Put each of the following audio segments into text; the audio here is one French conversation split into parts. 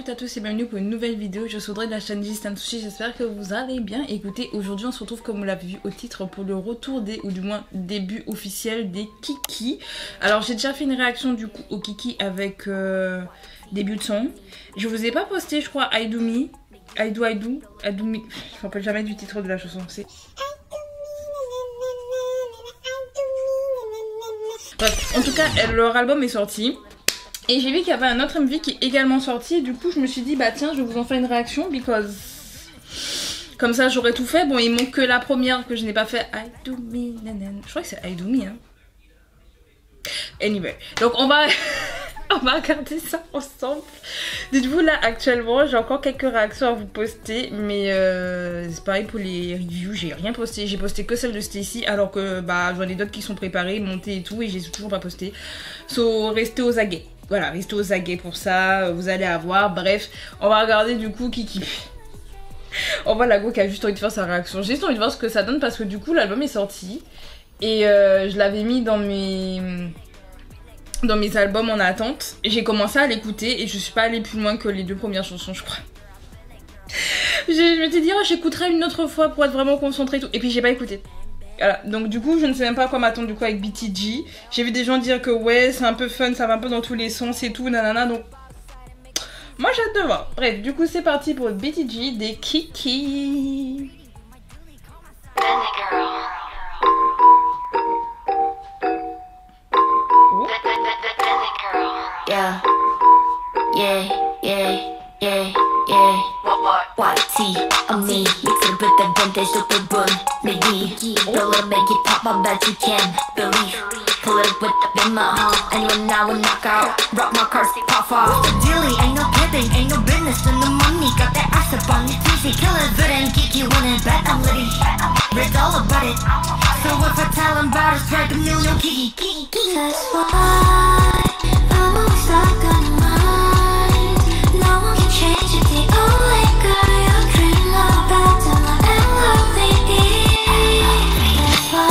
toutes et à tous et bienvenue pour une nouvelle vidéo. Je suis Audrey de la chaîne Distant Sushi, j'espère que vous allez bien. Écoutez, aujourd'hui on se retrouve comme vous l'avez vu au titre pour le retour des, ou du moins début officiel des Kiki. Alors j'ai déjà fait une réaction du coup au Kiki avec début de son. Je vous ai pas posté je crois I Do Me, I Do Me, je me rappelle jamais du titre de la chanson, c'est... Bref, en tout cas leur album est sorti. Et j'ai vu qu'il y avait un autre MV qui est également sorti. Et du coup, je me suis dit, bah tiens, je vais vous en faire une réaction. Because... Comme ça, j'aurais tout fait. Bon, il manque que la première que je n'ai pas fait. I Do Me, nanan. Je crois que c'est I Do Me, hein. Anyway. Donc, on va... on va regarder ça ensemble. Dites-vous, là, actuellement, j'ai encore quelques réactions à vous poster. Mais c'est pareil pour les reviews. J'ai rien posté. J'ai posté que celle de Stacy. Alors que, bah, j'en ai d'autres qui sont préparées, montées et tout. Et je les ai toujours pas postées. So, restez aux aguets. Voilà, restez aux aguets pour ça, vous allez avoir, bref, on va regarder du coup Kiki. On voit la go qui a juste envie de faire sa réaction. J'ai juste envie de voir ce que ça donne parce que du coup l'album est sorti. Et je l'avais mis dans mes albums en attente. J'ai commencé à l'écouter et je suis pas allée plus loin que les deux premières chansons je crois. Je m'étais dit, oh, j'écouterai une autre fois pour être vraiment concentrée et tout. Et puis j'ai pas écouté. Voilà, donc du coup je ne sais même pas à quoi m'attendre du coup avec BTG. J'ai vu des gens dire que ouais c'est un peu fun, ça va un peu dans tous les sens et tout, nanana, donc moi j'ai hâte de voir. Bref, du coup c'est parti pour BTG des Kiki. Yeah, yeah, yeah, yeah, yeah. YT, I'm me. Mix it with the vintage super bun. Nigga, don't make it pop, I bet you can believe. Pull it with the bimmer, anyone now will knock out. Rock my cars, pop off. Dilly, ain't no kidding, ain't no business in the money. Got that ass up on your TC, kill it, but and geek you wanna bet I'm litty. Read all about it. So if I tell them about it, strike a new Kiki. That's why I'm always stuck on your mind. No one can change it, the only girl you dream about till my LOVE. That's why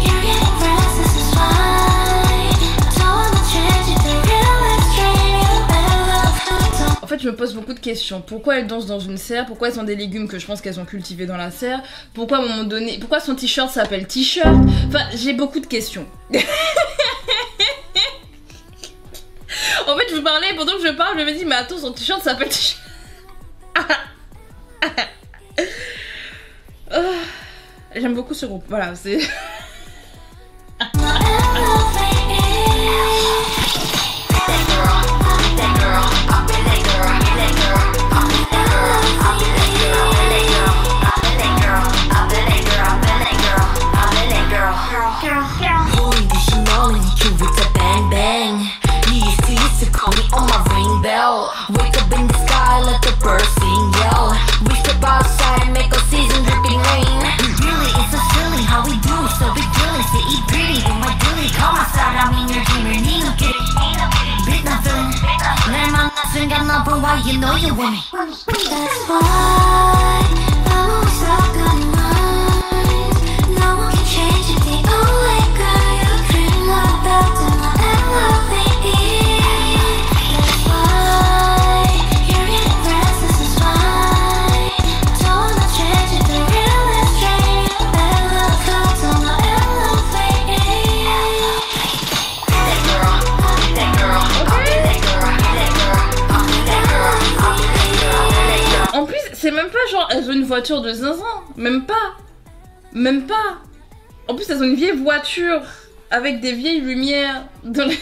you're getting restless, is fine. Don't wanna change it, the realest dream you ever. En fait je me pose beaucoup de questions. Pourquoi elle danse dans une serre? Pourquoi elles ont des légumes que je pense qu'elles ont cultivés dans la serre? Pourquoi à un moment donné... Pourquoi son t-shirt s'appelle t-shirt? Enfin j'ai beaucoup de questions. En fait je vous parlais, pendant que je parle je me dis mais attends son t-shirt s'appelle t-shirt. J'aime beaucoup ce groupe, voilà c'est... Wake up in the sky, let the birds sing, yell. We step outside and make a season dripping rain. Really, it's so silly how we do it, so big deal is to eat greedy. But my dilly, come outside, I mean you're dreaming, need no kidding. Big nothing, 내 맘 got nothing, why you know you want me. That's why I'm always stuck on your mind. No one can change it, the only girl you dream about till my LOVE. C'est même pas genre elles ont une voiture de zinzin, même pas. Même pas. En plus elles ont une vieille voiture avec des vieilles lumières dans les...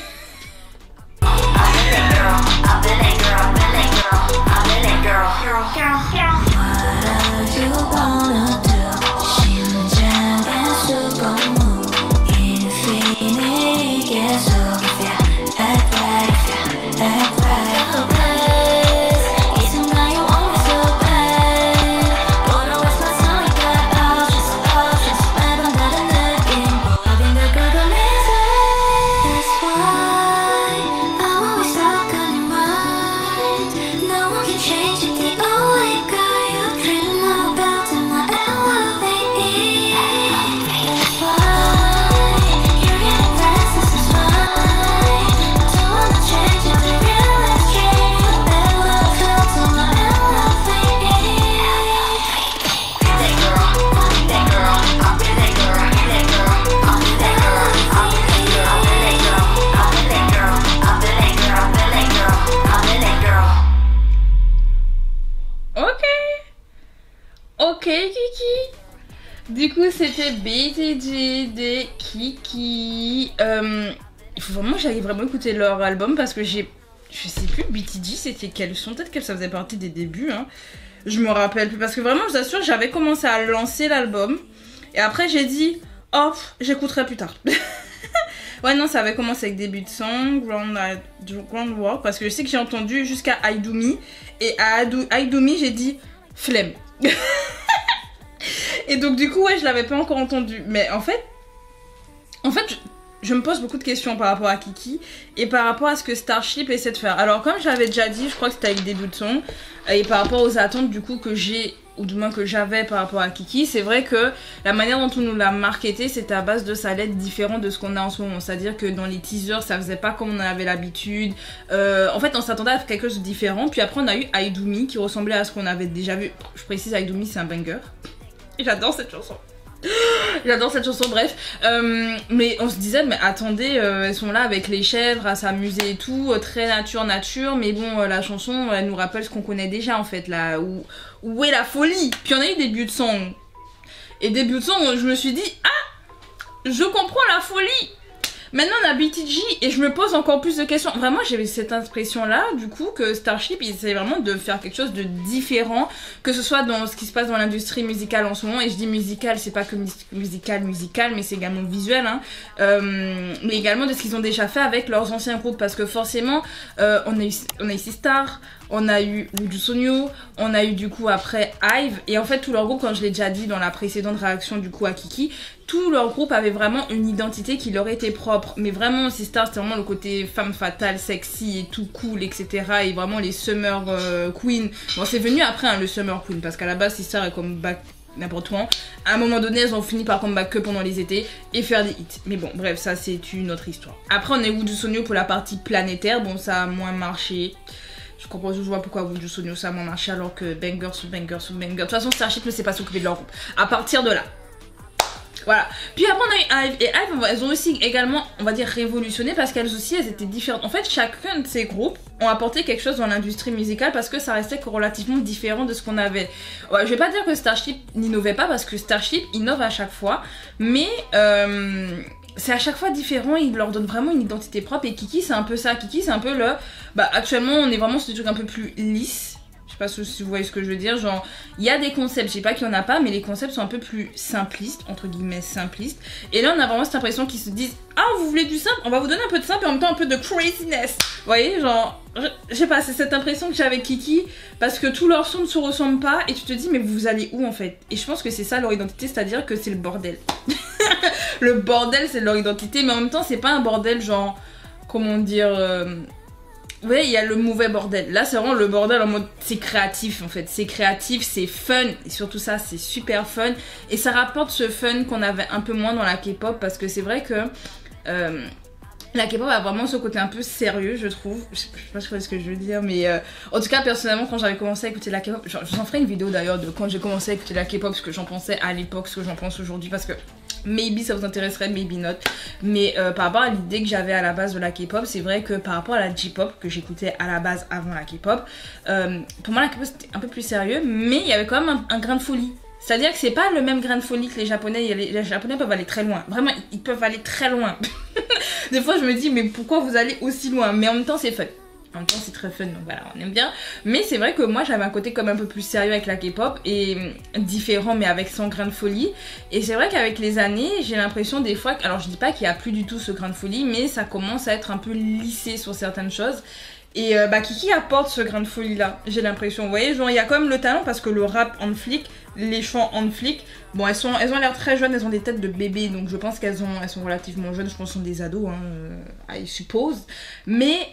Change it, the only girl you dream about in my Ok Kiki. Du coup c'était BTG de Kiki. Il faut vraiment que j'aille vraiment écouter leur album parce que je sais plus BTG c'était quel son, peut-être que ça faisait partie des débuts hein. Je me rappelle plus parce que vraiment je vous assure j'avais commencé à lancer l'album et après j'ai dit oh j'écouterai plus tard. Ouais non ça avait commencé avec début de son, Groundwork parce que je sais que j'ai entendu jusqu'à I Do Me et à I Do Me j'ai dit flemme. Et donc du coup ouais je l'avais pas encore entendu mais en fait je me pose beaucoup de questions par rapport à Kiki et par rapport à ce que Starship essaie de faire. Alors comme je l'avais déjà dit, je crois que c'était avec début de son, et par rapport aux attentes du coup que j'ai, ou du moins que j'avais par rapport à Kiki, c'est vrai que la manière dont on nous l'a marketé, c'était à base de sa lettre différente de ce qu'on a en ce moment. C'est-à-dire que dans les teasers, ça faisait pas comme on en avait l'habitude. En fait, on s'attendait à quelque chose de différent. Puis après, on a eu I Do Me qui ressemblait à ce qu'on avait déjà vu. Je précise, I Do Me, c'est un banger. Et j'adore cette chanson. J'adore cette chanson, bref. Mais on se disait, mais attendez, elles sont là avec les chèvres à s'amuser et tout, très nature, mais bon, la chanson, elle nous rappelle ce qu'on connaît déjà en fait, là, où est la folie. Puis on a eu début de son. Et début de son, je me suis dit, ah, je comprends la folie. Maintenant on a BTG et je me pose encore plus de questions. Vraiment j'avais cette impression là du coup que Starship il essaie vraiment de faire quelque chose de différent, que ce soit dans ce qui se passe dans l'industrie musicale en ce moment. Et je dis musicale, c'est pas que musical mais c'est également visuel hein. Mais également de ce qu'ils ont déjà fait avec leurs anciens groupes. Parce que forcément on a eu Sistar, on a eu Wuju Sonyo, on a eu du coup après Hive. Et en fait tout leur groupe, quand je l'ai déjà dit dans la précédente réaction du coup à Kiki, tout leur groupe avait vraiment une identité qui leur était propre. Mais vraiment Sistar c'était vraiment le côté femme fatale, sexy et tout cool etc. Et vraiment les Summer Queen. Bon c'est venu après hein, le Summer Queen parce qu'à la base Sistar est comme back n'importe où. À un moment donné elles ont fini par comeback que pendant les étés et faire des hits. Mais bon bref ça c'est une autre histoire. Après on a eu Wuju Sonyo pour la partie planétaire. Bon ça a moins marché. Je comprends toujours pourquoi Wuju Sonyo ça a moins marché alors que banger sous banger sous banger. De toute façon Starship ne sait pas s'occuper de leur groupe. À partir de là. Voilà. Puis après on a eu Hive. Et Hive elles ont aussi également on va dire révolutionné parce qu'elles aussi elles étaient différentes. En fait chacun de ces groupes ont apporté quelque chose dans l'industrie musicale parce que ça restait relativement différent de ce qu'on avait. Ouais, je vais pas dire que Starship n'innovait pas parce que Starship innove à chaque fois. Mais c'est à chaque fois différent, il leur donne vraiment une identité propre. Et Kiki c'est un peu ça. Kiki c'est un peu le... Bah actuellement on est vraiment sur des trucs un peu plus lisses. Je sais pas si vous voyez ce que je veux dire, genre il y a des concepts, je sais pas qu'il y en a pas, mais les concepts sont un peu plus simplistes, entre guillemets simplistes. Et là on a vraiment cette impression qu'ils se disent ah vous voulez du simple, on va vous donner un peu de simple et en même temps un peu de craziness. Vous voyez, genre je sais pas, c'est cette impression que j'ai avec Kiki parce que tous leurs sons ne se ressemblent pas et tu te dis mais vous allez où en fait. Et je pense que c'est ça leur identité, c'est-à-dire que c'est le bordel. Le bordel c'est leur identité, mais en même temps c'est pas un bordel genre comment dire vous voyez, il y a le mauvais bordel. Là, c'est vraiment le bordel en mode c'est créatif en fait. C'est créatif, c'est fun. Et surtout ça, c'est super fun. Et ça rapporte ce fun qu'on avait un peu moins dans la K-pop. Parce que c'est vrai que la K-pop a vraiment ce côté un peu sérieux, je trouve. Je sais pas ce que je veux dire, mais en tout cas, personnellement, quand j'avais commencé à écouter la K-pop, je vous en ferai une vidéo d'ailleurs de quand j'ai commencé à écouter la K-pop, ce que j'en pensais à l'époque, ce que j'en pense aujourd'hui. Parce que maybe ça vous intéresserait, maybe not. Mais par rapport à l'idée que j'avais à la base de la K-pop, c'est vrai que par rapport à la J-pop que j'écoutais à la base avant la K-pop, pour moi la K-pop c'était un peu plus sérieux, mais il y avait quand même un grain de folie. C'est-à-dire que c'est pas le même grain de folie que les Japonais. Les Japonais peuvent aller très loin. Vraiment, ils peuvent aller très loin. Des fois je me dis mais pourquoi vous allez aussi loin? Mais en même temps c'est fun. En même temps c'est très fun, donc voilà, on aime bien. Mais c'est vrai que moi j'avais un côté comme un peu plus sérieux avec la K-pop et différent mais avec son grain de folie. Et c'est vrai qu'avec les années j'ai l'impression des fois, alors je dis pas qu'il y a plus du tout ce grain de folie, mais ça commence à être un peu lissé sur certaines choses. Et Kiki apporte ce grain de folie là, j'ai l'impression, vous voyez, genre il y a quand même le talent parce que le rap en flic, les chants en flic, bon elles ont l'air très jeunes, elles ont des têtes de bébés, donc je pense elles sont relativement jeunes, je pense qu'elles sont des ados, hein, I suppose. Mais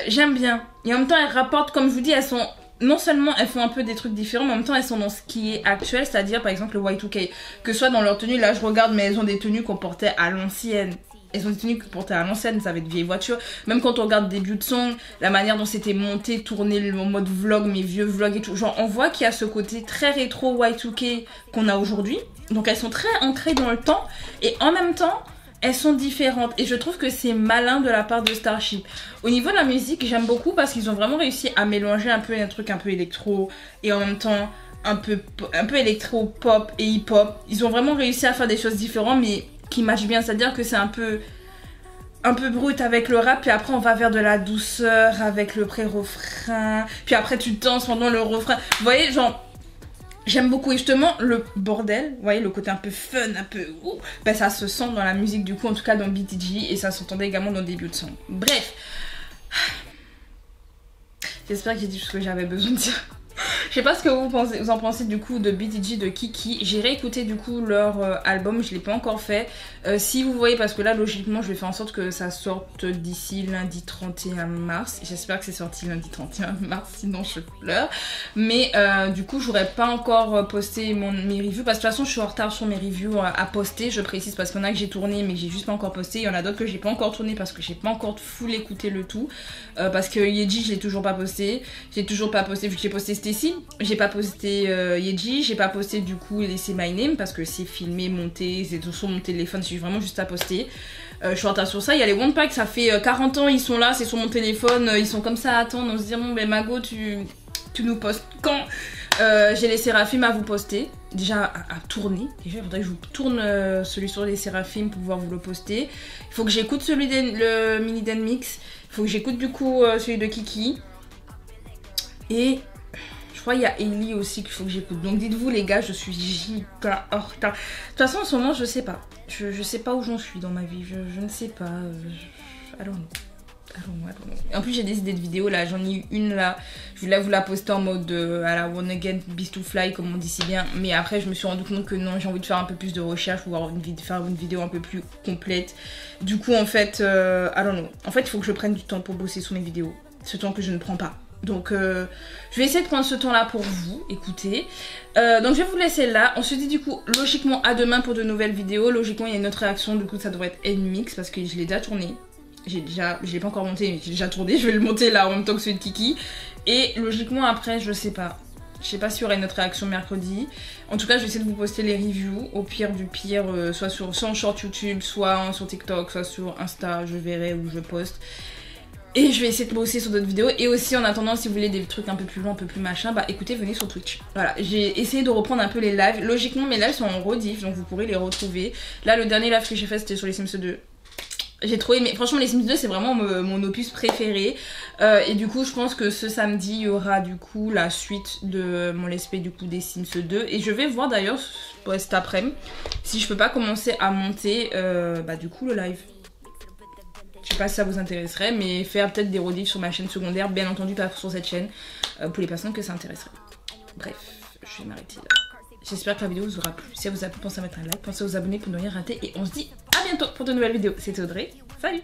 j'aime bien, et en même temps elles rapportent, comme je vous dis, elles sont... Non seulement elles font un peu des trucs différents, mais en même temps elles sont dans ce qui est actuel, c'est-à-dire par exemple le Y2K, que ce soit dans leur tenue, là je regarde mais elles ont des tenues qu'on portait à l'ancienne. Elles ont des tenues portées à l'ancienne, ça avait de vieilles voitures. Même quand on regarde début de son, la manière dont c'était monté, tourné en mode vlog, mes vieux vlogs et tout. Genre on voit qu'il y a ce côté très rétro Y2K qu'on a aujourd'hui. Donc elles sont très ancrées dans le temps et en même temps elles sont différentes. Et je trouve que c'est malin de la part de Starship. Au niveau de la musique, j'aime beaucoup parce qu'ils ont vraiment réussi à mélanger un peu un truc un peu électro et en même temps un peu électro-pop et hip-hop. Ils ont vraiment réussi à faire des choses différentes mais qui matchent bien, c'est-à-dire que c'est un peu brut avec le rap, puis après on va vers de la douceur avec le pré-refrain, puis après tu danses pendant le refrain. Vous voyez, genre, j'aime beaucoup et justement le bordel, vous voyez, le côté un peu fun, un peu ouh, ben ça se sent dans la musique du coup, en tout cas dans BTG, et ça s'entendait également dans le début de son. Bref, j'espère que j'ai dit tout ce que j'avais besoin de dire. Je sais pas ce que vous en pensez du coup de BTG, de Kiki. J'ai réécouté du coup leur album, je l'ai pas encore fait. Si vous voyez, parce que là logiquement je vais faire en sorte que ça sorte d'ici lundi 31 mars. J'espère que c'est sorti lundi 31 mars, sinon je pleure. Mais du coup j'aurais pas encore posté mes reviews, parce que de toute façon je suis en retard sur mes reviews à poster, je précise, parce qu'il y en a que j'ai tourné mais que j'ai juste pas encore posté. Il y en a d'autres que j'ai pas encore tourné parce que j'ai pas encore full écouté le tout. Parce que Yeji je l'ai toujours pas posté. J'ai toujours pas posté vu que j'ai posté Stacy. J'ai pas posté Yeji, j'ai pas posté du coup Laissez My Name parce que c'est filmé, monté, c'est sur mon téléphone, c'est vraiment juste à poster. Je suis en retard sur ça. Il y a les One Pack, ça fait 40 ans, ils sont là, c'est sur mon téléphone, ils sont comme ça à attendre. On se dit, bon ben Mago, tu nous postes quand? J'ai les Séraphimes à vous poster, déjà à tourner. Déjà il faudrait que je vous tourne celui sur les Séraphimes pour pouvoir vous le poster. Il faut que j'écoute celui le mini den mix. Il faut que j'écoute du coup celui de Kiki. Et je crois qu'il y a Ellie aussi qu'il faut que j'écoute. Donc dites-vous les gars, je suis giga en retard. De toute façon en ce moment je sais pas. Je sais pas où j'en suis dans ma vie. Je ne sais pas. Allons. En plus j'ai des idées de vidéos là, j'en ai eu une là. Je voulais vous la poster en mode à la One Again Beast to Fly comme on dit si bien. Mais après je me suis rendu compte que non, j'ai envie de faire un peu plus de recherche pour faire une vidéo un peu plus complète. Du coup en fait, I don't know. En fait il faut que je prenne du temps pour bosser sur mes vidéos. Ce temps que je ne prends pas. Donc je vais essayer de prendre ce temps là pour vous, écoutez. Donc je vais vous laisser là. On se dit du coup logiquement à demain pour de nouvelles vidéos. Logiquement il y a une autre réaction, du coup ça devrait être N-Mix parce que je l'ai déjà tourné. Je l'ai pas encore monté mais j'ai déjà tourné. Je vais le monter là en même temps que celui de Kiki. Et logiquement après je sais pas. Je sais pas s'il y aura une autre réaction mercredi. En tout cas je vais essayer de vous poster les reviews. Au pire du pire, soit en short YouTube, soit sur TikTok, soit sur Insta. Je verrai où je poste. Et je vais essayer de bosser sur d'autres vidéos. Et aussi en attendant, si vous voulez des trucs un peu plus longs, un peu plus machin, bah écoutez, venez sur Twitch. Voilà, j'ai essayé de reprendre un peu les lives. Logiquement mes lives sont en rediff, donc vous pourrez les retrouver. Là le dernier live que j'ai fait c'était sur les Sims 2. J'ai trop aimé, franchement les Sims 2 c'est vraiment mon opus préféré. Et du coup je pense que ce samedi il y aura du coup la suite de mon let's play du coup des Sims 2. Et je vais voir d'ailleurs cet après-midi si je peux pas commencer à monter bah du coup le live. Je sais pas si ça vous intéresserait, mais faire peut-être des rediffs sur ma chaîne secondaire, bien entendu pas sur cette chaîne, pour les personnes que ça intéresserait. Bref, je vais m'arrêter là. J'espère que la vidéo vous aura plu. Si elle vous a plu, pensez à mettre un like, pensez à vous abonner pour ne rien rater. Et on se dit à bientôt pour de nouvelles vidéos. C'était Audrey, salut!